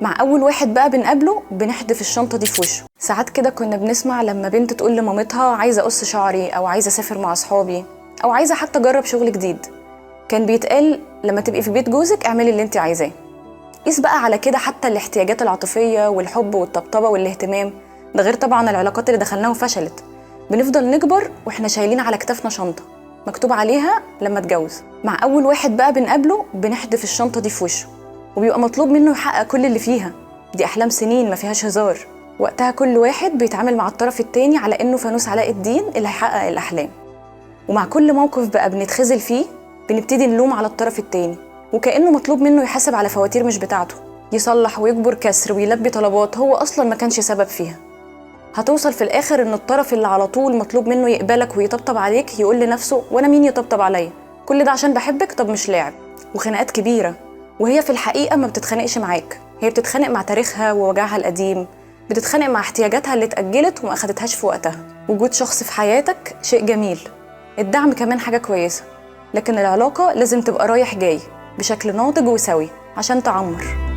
مع اول واحد بقى بنقابله بنحدف الشنطه دي في وشه. ساعات كده كنا بنسمع لما بنت تقول لمامتها عايزه اقص شعري، او عايزه اسافر مع اصحابي، او عايزه حتى اجرب شغل جديد، كان بيتقال لما تبقي في بيت جوزك اعملي اللي انت عايزاه. قيس بقى على كده حتى الاحتياجات العاطفيه والحب والطبطبه والاهتمام، ده غير طبعا العلاقات اللي دخلناها وفشلت. بنفضل نكبر واحنا شايلين على كتافنا شنطه مكتوب عليها لما اتجوز. مع اول واحد بقى بنقابله بنحدف الشنطه دي في وشه، وبيبقى مطلوب منه يحقق كل اللي فيها. دي احلام سنين ما فيهاش هزار. وقتها كل واحد بيتعامل مع الطرف التاني على انه فانوس علاء الدين اللي هيحقق الاحلام. ومع كل موقف بقى بنتخذل فيه بنبتدي نلوم على الطرف التاني، وكأنه مطلوب منه يحاسب على فواتير مش بتاعته، يصلح ويجبر كسر ويلبي طلبات هو اصلا ما كانش سبب فيها. هتوصل في الاخر ان الطرف اللي على طول مطلوب منه يقبلك ويطبطب عليك يقول لنفسه وانا مين يطبطب عليا، كل ده عشان بحبك؟ طب مش لاعب. وخناقات كبيره، وهي في الحقيقه ما بتتخانقش معاك، هي بتتخانق مع تاريخها ووجعها القديم، بتتخانق مع احتياجاتها اللي اتأجلت وما اخدتهاش في وقتها. وجود شخص في حياتك شيء جميل، الدعم كمان حاجه كويسه، لكن العلاقه لازم تبقى رايح جاي بشكل ناضج وسوي عشان تعمر.